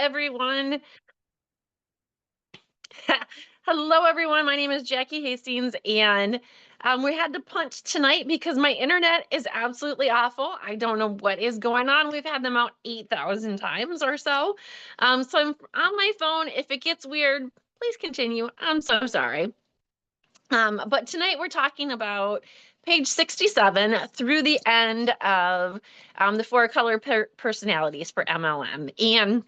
everyone. Hello, everyone. My name is Jackie Hastings, and we had to punt tonight because my internet is absolutely awful. I don't know what is going on. We've had them out 8,000 times or so. So I'm on my phone. If it gets weird, please continue. I'm so sorry. But tonight we're talking about page 67 through the end of the four color personalities for MLM. And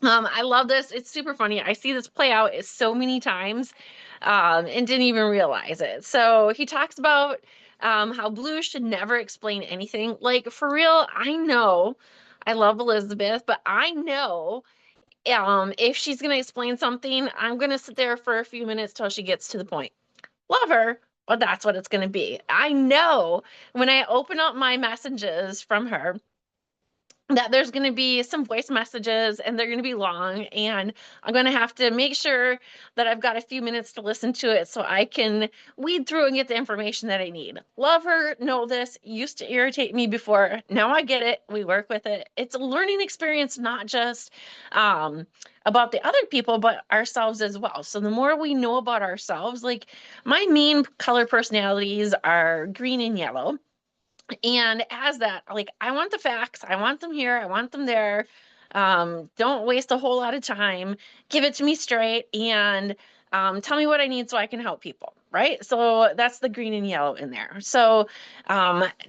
I love this. It's super funny. I see this play out so many times and didn't even realize it. So he talks about how Blue should never explain anything. Like, for real, I know I love Elizabeth, but I know if she's going to explain something, I'm going to sit there for a few minutes till she gets to the point. Love her, but that's what it's going to be. I know when I open up my messages from her, that there's going to be some voice messages and they're going to be long, and I'm going to have to make sure that I've got a few minutes to listen to it so I can weed through and get the information that I need. Love her, know this, used to irritate me before. Now I get it. We work with it. It's a learning experience, not just about the other people, but ourselves as well. So the more we know about ourselves, like my main color personalities are green and yellow. And as that, like, I want the facts, I want them here, I want them there. Don't waste a whole lot of time. Give it to me straight, and tell me what I need so I can help people, right? So that's the green and yellow in there. So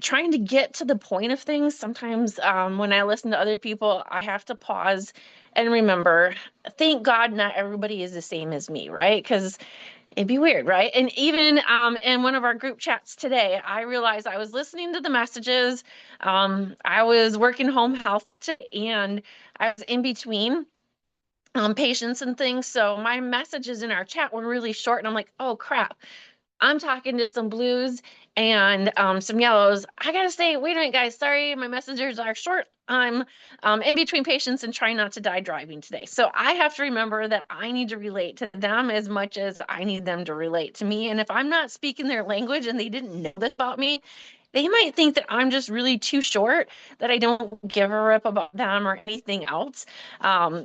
trying to get to the point of things, sometimes when I listen to other people, I have to pause and remember, thank God not everybody is the same as me, right? Because it'd be weird, right? And even in one of our group chats today, I realized I was listening to the messages. I was working home health and I was in between patients and things. So my messages in our chat were really short. And I'm like, oh, crap. I'm talking to some blues and some yellows. I gotta say, wait a minute, guys. Sorry, my messengers are short. I'm in between patients and trying not to die driving today. So I have to remember that I need to relate to them as much as I need them to relate to me. And if I'm not speaking their language and they didn't know this about me, they might think that I'm just really too short, that I don't give a rip about them or anything else.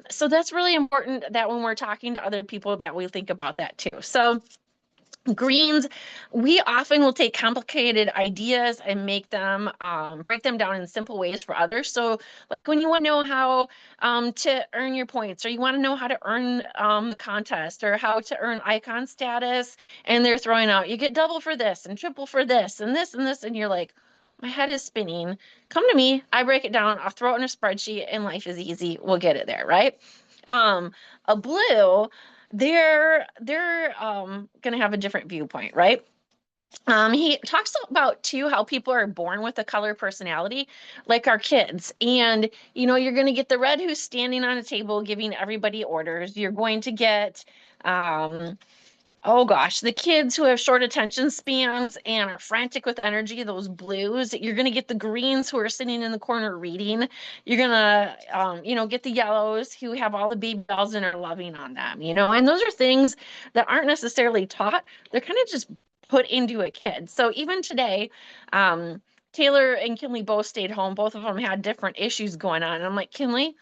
So that's really important that when we're talking to other people that we think about that too. So greens, we often will take complicated ideas and make them break them down in simple ways for others. So like when you want to know how to earn your points, or you want to know how to earn the contest, or how to earn icon status, and they're throwing out, you get double for this and triple for this and this and this, and you're like, my head is spinning. Come to me, I break it down, I'll throw it in a spreadsheet, and life is easy. We'll get it there, right? A blue, they're gonna have a different viewpoint, right? He talks about too how people are born with a color personality, like our kids. And you're going to get the red who's standing on a table giving everybody orders. You're going to get oh gosh, the kids who have short attention spans and are frantic with energy, those blues. You're going to get the greens who are sitting in the corner reading. You're going to, get the yellows who have all the baby dolls and are loving on them, and those are things that aren't necessarily taught. They're kind of just put into a kid. So even today, Taylor and Kinley both stayed home. Both of them had different issues going on. And I'm like, Kinley,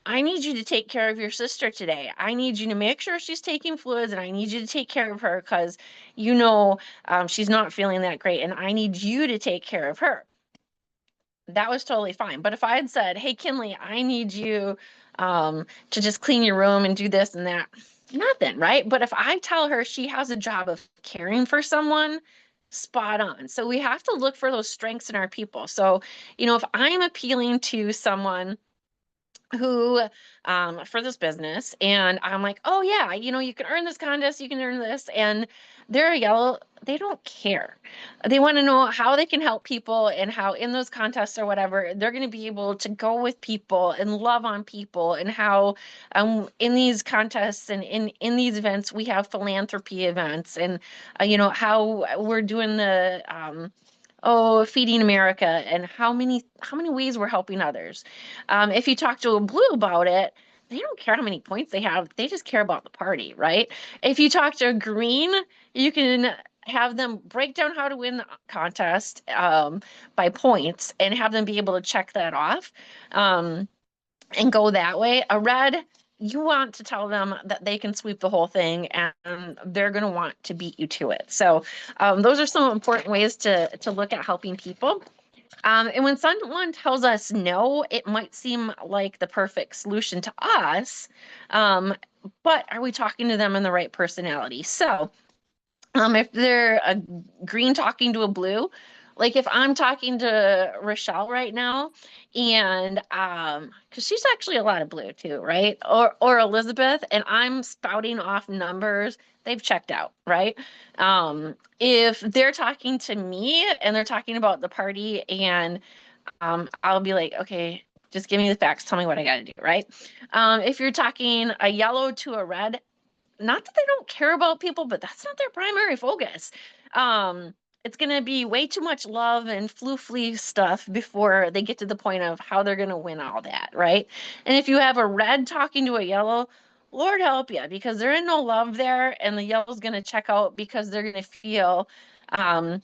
I need you to take care of your sister today. I need you to make sure she's taking fluids, and I need you to take care of her because she's not feeling that great, and I need you to take care of her. That was totally fine. But if I had said, hey, Kinley, I need you to just clean your room and do this and that, nothing, right? But if I tell her she has a job of caring for someone, spot on. So we have to look for those strengths in our people. So, if I'm appealing to someone who for this business, and I'm like, oh yeah, you can earn this contest, you can earn this, and they're yellow, they don't care. They want to know how they can help people, and how in those contests or whatever they're going to be able to go with people and love on people, and how in these contests and in these events we have philanthropy events, and how we're doing the Feeding America, and how many ways we're helping others. If you talk to a blue about it, they don't care how many points they have. They just care about the party, right? If you talk to a green, you can have them break down how to win the contest by points, and have them be able to check that off. and go that way. A red, you want to tell them that they can sweep the whole thing and they're going to want to beat you to it. So those are some important ways to look at helping people. And when someone tells us no, it might seem like the perfect solution to us, but are we talking to them in the right personality? So if they're a green talking to a blue, like if I'm talking to Rochelle right now, and because she's actually a lot of blue too, right? Or Elizabeth, and I'm spouting off numbers, they've checked out, right? If they're talking to me and they're talking about the party, and I'll be like, okay, just give me the facts, tell me what I got to do, right? If you're talking a yellow to a red, not that they don't care about people, but that's not their primary focus. It's going to be way too much love and floofly stuff before they get to the point of how they're going to win all that, right? And if you have a red talking to a yellow, Lord help you, because there ain't no love there, and the yellow's going to check out because um,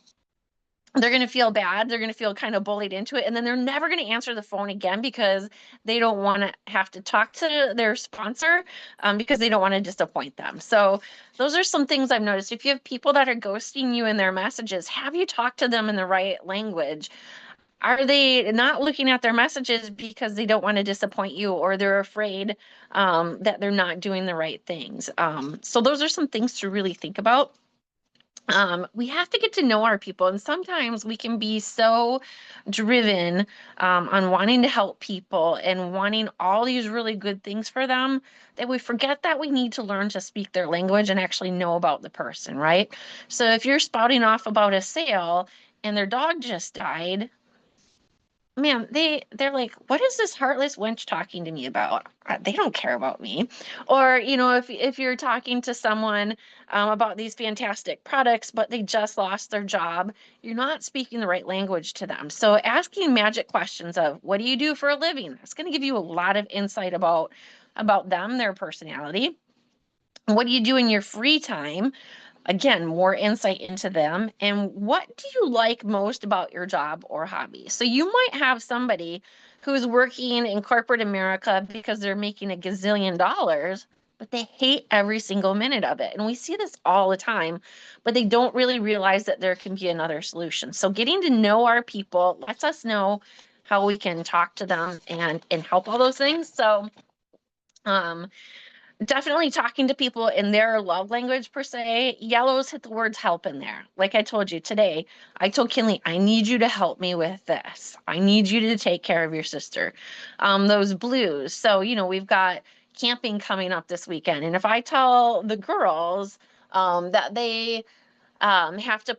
they're going to feel bad. They're going to feel kind of bullied into it. And then they're never going to answer the phone again because they don't want to have to talk to their sponsor because they don't want to disappoint them. So those are some things I've noticed. If you have people that are ghosting you in their messages, have you talked to them in the right language? Are they not looking at their messages because they don't want to disappoint you, or they're afraid that they're not doing the right things? So those are some things to really think about. We have to get to know our people, and sometimes we can be so driven on wanting to help people and wanting all these really good things for them that we forget that we need to learn to speak their language and actually know about the person, right? So if you're spouting off about a sale and their dog just died, man, they're like, what is this heartless wench talking to me about? They don't care about me. Or, if you're talking to someone about these fantastic products, but they just lost their job, you're not speaking the right language to them. So asking magic questions of what do you do for a living? That's going to give you a lot of insight about them, their personality. What do you do in your free time? Again, more insight into them. And what do you like most about your job or hobby? So you might have somebody who's working in corporate America because they're making a gazillion dollars, but they hate every single minute of it. And we see this all the time, but they don't really realize that there can be another solution. So getting to know our people lets us know how we can talk to them and help all those things. So um definitely talking to people in their love language per se. Yellows hit the words help in there. Like I told you today, I told Kinley, I need you to help me with this. I need you to take care of your sister. Those blues. So, we've got camping coming up this weekend. And if I tell the girls that they have to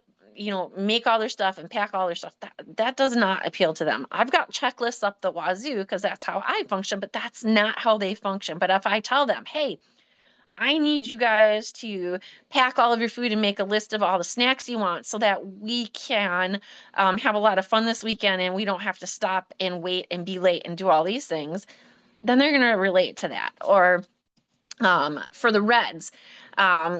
make all their stuff and pack all their stuff, that does not appeal to them. I've got checklists up the wazoo because that's how I function, but that's not how they function. But if I tell them, hey, I need you guys to pack all of your food and make a list of all the snacks you want so that we can have a lot of fun this weekend and we don't have to stop and wait and be late and do all these things, then they're going to relate to that. Or for the Reds,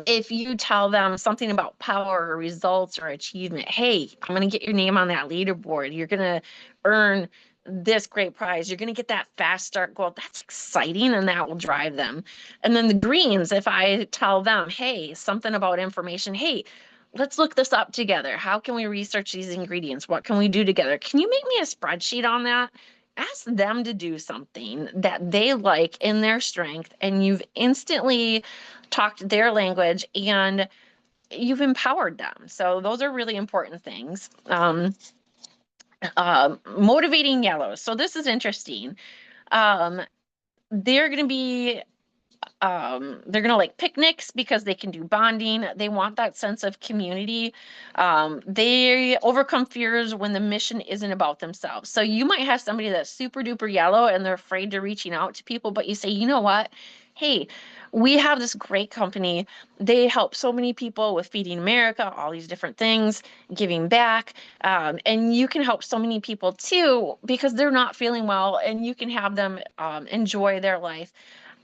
if you tell them something about power or results or achievement, hey, I'm going to get your name on that leaderboard. You're going to earn this great prize. You're going to get that fast start goal. That's exciting, and that will drive them. And then the Greens, if I tell them, hey, something about information, hey, let's look this up together. How can we research these ingredients? What can we do together? Can you make me a spreadsheet on that? Ask them to do something that they like in their strength, and you've instantly talked their language and you've empowered them. So those are really important things. Motivating yellows. So this is interesting. Um, they're going to be they're gonna like picnics because they can do bonding. They want that sense of community. They overcome fears when the mission isn't about themselves. So you might have somebody that's super duper yellow and they're afraid to reaching out to people, but you say, you know what, hey, we have this great company. They help so many people with Feeding America, all these different things, giving back. And you can help so many people too because they're not feeling well, and you can have them enjoy their life.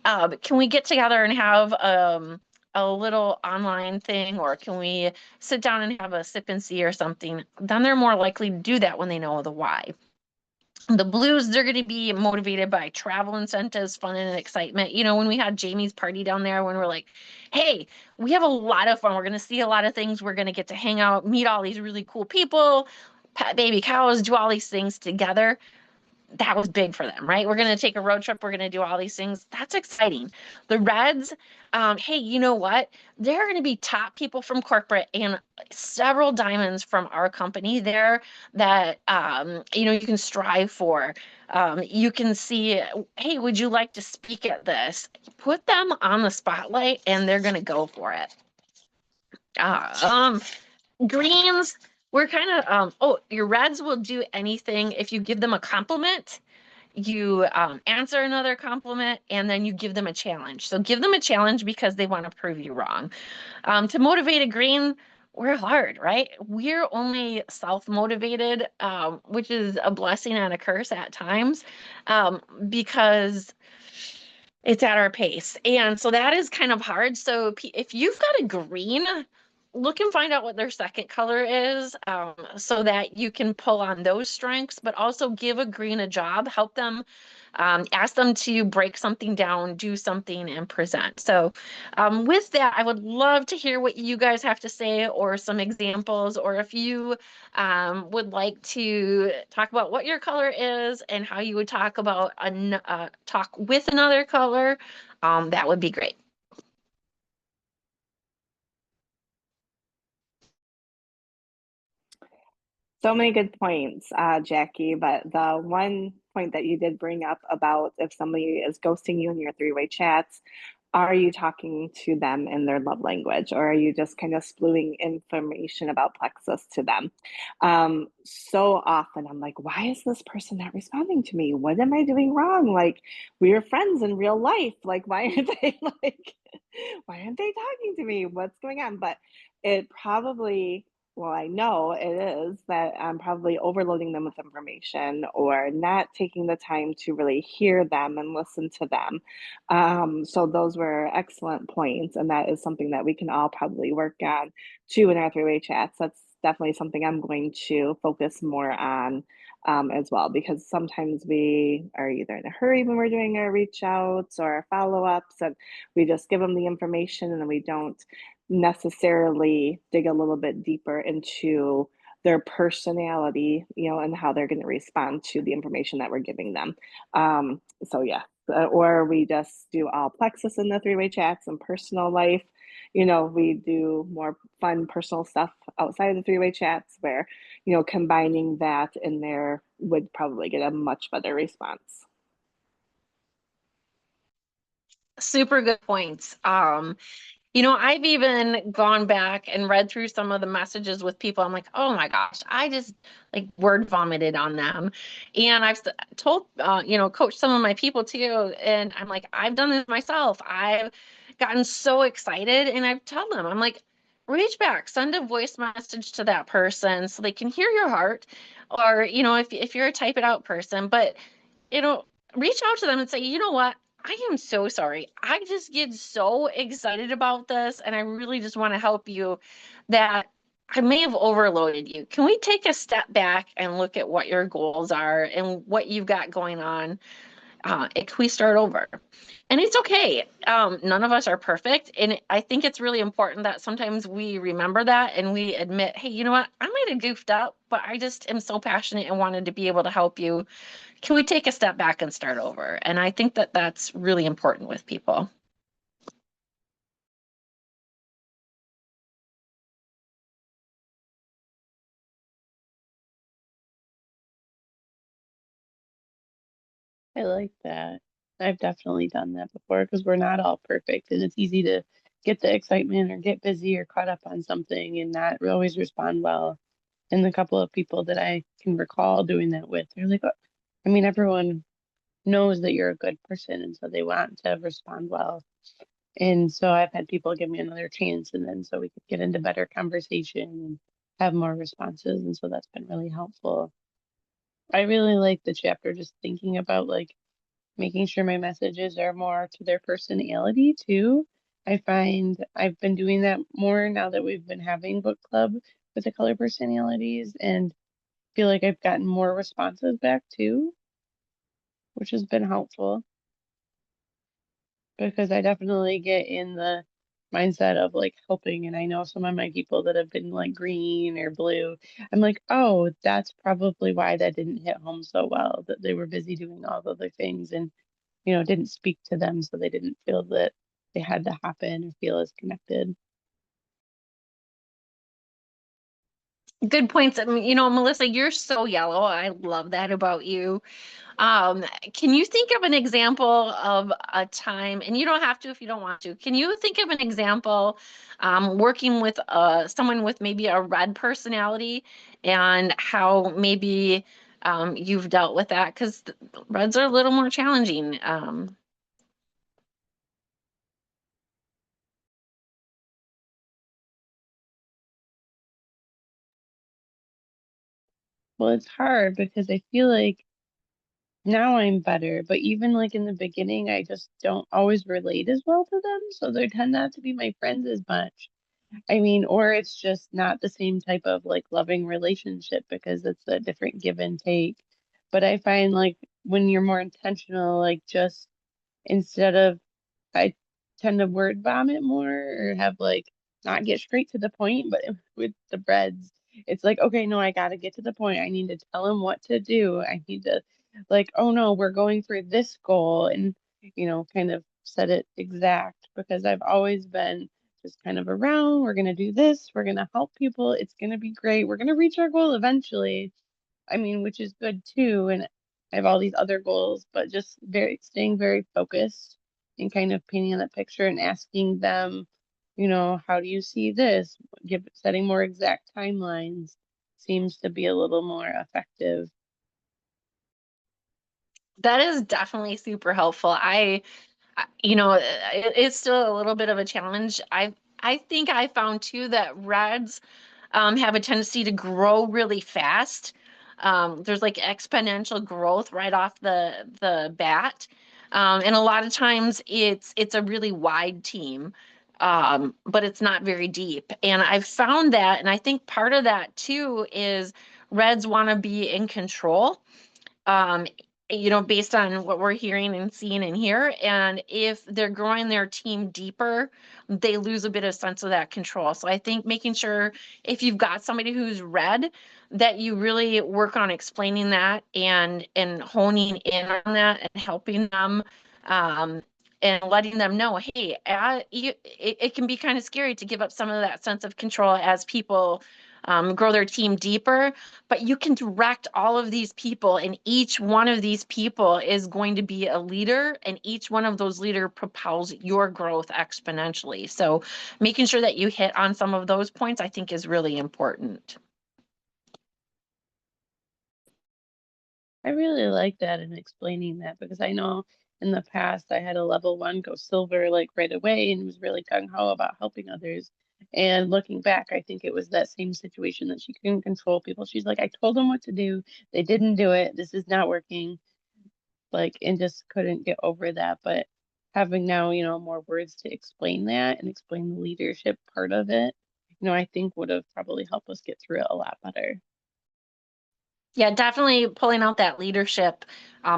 Can we get together and have a little online thing, or can we sit down and have a sip and see or something? Then they're more likely to do that when they know the why. The blues, they're going to be motivated by travel incentives, fun and excitement. When we had Jamie's party down there, when we're like, hey, we have a lot of fun. We're going to see a lot of things. We're going to get to hang out, meet all these really cool people, pet baby cows, do all these things together. That was big for them, right? We're going to take a road trip. We're going to do all these things. That's exciting. The Reds, hey, you know what? They're going to be top people from corporate and several diamonds from our company there that, you can strive for. You can see, hey, would you like to speak at this? Put them on the spotlight and they're going to go for it. Uh, Greens, we're kind of, your Reds will do anything if you give them a compliment, you answer another compliment, and then you give them a challenge. So give them a challenge because they want to prove you wrong. To motivate a green, we're hard, right? We're only self-motivated, which is a blessing and a curse at times, because it's at our pace. And so that is kind of hard. So if you've got a green, look and find out what their second color is, so that you can pull on those strengths, but also give a green a job, help them, ask them to break something down, do something, and present. So with that, I would love to hear what you guys have to say, or some examples, or if you would like to talk about what your color is and how you would talk about talk with another color, that would be great. So many good points, Jackie. But the one point that you did bring up about if somebody is ghosting you in your three-way chats, are you talking to them in their love language, or are you just kind of spewing information about Plexus to them? So often I'm like, why is this person not responding to me? What am I doing wrong? Like, we are friends in real life. Like, why aren't they like, why aren't they talking to me? What's going on? But it probably, well, I know it is that I'm probably overloading them with information or not taking the time to really hear them and listen to them. So those were excellent points, and that is something that we can all probably work on too in our three-way chats. That's definitely something I'm going to focus more on, as well, because sometimes we are either in a hurry when we're doing our reach outs or our follow-ups, and we just give them the information and we don't necessarily dig a little bit deeper into their personality, and how they're going to respond to the information that we're giving them. So yeah, or we just do all Plexus in the three-way chats and personal life. We do more fun personal stuff outside of the three-way chats where, combining that in there would probably get a much better response. Super good points. I've even gone back and read through some of the messages with people. I'm like, oh my gosh, I just like word vomited on them. And I've told, coach some of my people too. And I'm like, I've done this myself. I've gotten so excited and I've told them, I'm like, reach back, send a voice message to that person so they can hear your heart. Or, if you're a type it out person, but, you know, reach out to them and say, you know what? I am so sorry. I just get so excited about this, and I really just want to help you that I may have overloaded you. Can we take a step back and look at what your goals are and what you've got going on? Can we start over? And it's okay. None of us are perfect. And I think it's really important that sometimes we remember that and we admit, hey, you know what? I might have goofed up, but I just am so passionate and wanted to be able to help you. Can we take a step back and start over? And I think that that's really important with people. I like that. I've definitely done that before because we're not all perfect and it's easy to get the excitement or get busy or caught up on something and not always respond well. And the couple of people that I can recall doing that with, they're like, "Oh," I mean, everyone knows that you're a good person and so they want to respond well. And so I've had people give me another chance and then so we could get into better conversation and have more responses. And so that's been really helpful. I really like the chapter just thinking about like making sure my messages are more to their personality too. I find I've been doing that more now that we've been having book club with the color personalities. And feel like I've gotten more responses back too, which has been helpful because I definitely get in the mindset of like helping. And I know some of my people that have been like green or blue. I'm like, oh, that's probably why that didn't hit home so well, that they were busy doing all the other things and, didn't speak to them. So they didn't feel that they had to happen or feel as connected. Good points. Melissa, you're so yellow. I love that about you. Um, can you think of an example of a time, and you don't have to if you don't want to, can you think of an example working with someone with maybe a red personality and how maybe you've dealt with that? Because reds are a little more challenging. Well, it's hard because I feel like now I'm better, but even like in the beginning, I just don't always relate as well to them. So they tend not to be my friends as much. I mean, or it's just not the same type of like loving relationship because it's a different give and take. But I find like when you're more intentional, like just instead of, I tend to word vomit more or have like not get straight to the point, but with the breads, it's like, okay, no, I gotta get to the point. I need to tell him what to do. I need to like, oh no, we're going for this goal and kind of set it exact because I've always been just kind of around. We're gonna do this, we're gonna help people, it's gonna be great, we're gonna reach our goal eventually. I mean, which is good too. And I have all these other goals, but just staying very focused and kind of painting that picture and asking them, how do you see this? Setting more exact timelines seems to be a little more effective. That is definitely super helpful. It's still a little bit of a challenge. I think I found too that reds have a tendency to grow really fast. There's like exponential growth right off the bat, and a lot of times it's a really wide team, but it's not very deep. And I've found that, and I think part of that too is reds want to be in control. Um, based on what we're hearing and seeing in here. And if they're growing their team deeper, they lose a bit of sense of that control. So I think making sure if you've got somebody who's red, that you really work on explaining that and honing in on that and helping them and letting them know, hey, it can be kind of scary to give up some of that sense of control as people grow their team deeper, but you can direct all of these people, and each one of these people is going to be a leader, and each one of those leader propels your growth exponentially. So making sure that you hit on some of those points, I think, is really important. I really like that and explaining that because I know in the past I had a level 1 go silver like right away and was really gung-ho about helping others. And looking back, I think it was that same situation that she couldn't control people. She's like, I told them what to do. They didn't do it. This is not working. Like, and just couldn't get over that. But having now, more words to explain that and explain the leadership part of it, I think would have probably helped us get through it a lot better. Yeah, definitely pulling out that leadership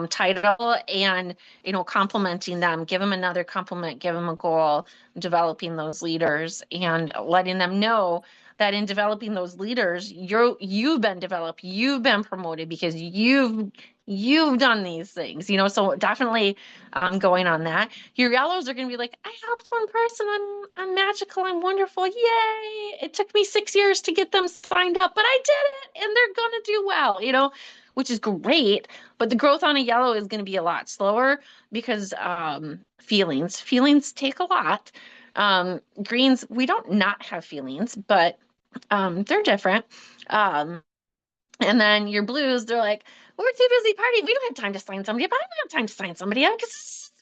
title and, complimenting them, give them another compliment, give them a goal, developing those leaders and letting them know that in developing those leaders, you've been developed, you've been promoted because you've done these things, so definitely going on that. Your yellows are going to be like, I helped one person, I'm magical, I'm wonderful, yay, it took me 6 years to get them signed up, but I did it and they're going to do well, which is great, but the growth on a yellow is going to be a lot slower because feelings take a lot. Greens, we don't not have feelings, but they're different. And then your blues, they're like, we're too busy partying. We don't have time to sign somebody up. I don't have time to sign somebody up because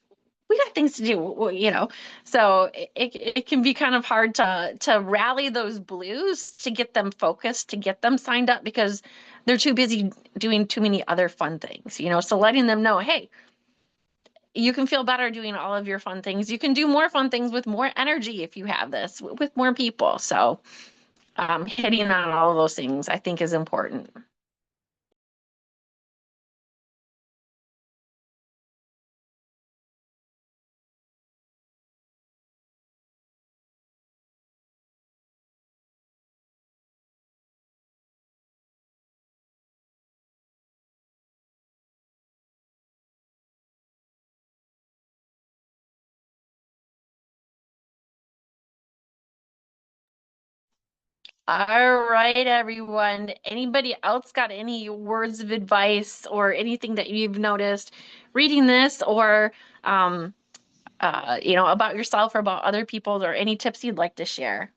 we got things to do. So it can be kind of hard to rally those blues to get them focused, to get them signed up because they're too busy doing too many other fun things. So letting them know, hey, you can feel better doing all of your fun things. You can do more fun things with more energy if you have this with more people. So hitting on all of those things, I think, is important. All right, everyone. Anybody else got any words of advice or anything that you've noticed reading this or about yourself or about other people or any tips you'd like to share?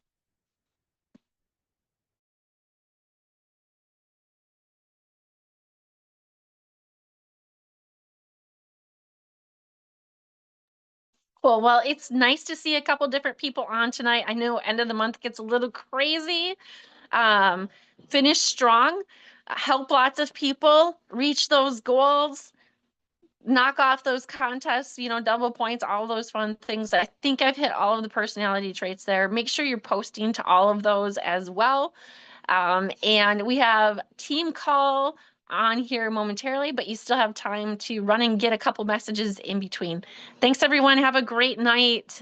Cool. Well, it's nice to see a couple different people on tonight. I know end of the month gets a little crazy. Um, finish strong, help lots of people reach those goals, knock off those contests, double points, all those fun things. I think I've hit all of the personality traits there. Make sure you're posting to all of those as well. And we have team call on here momentarily, but you still have time to run and get a couple messages in between. Thanks, everyone. Have a great night.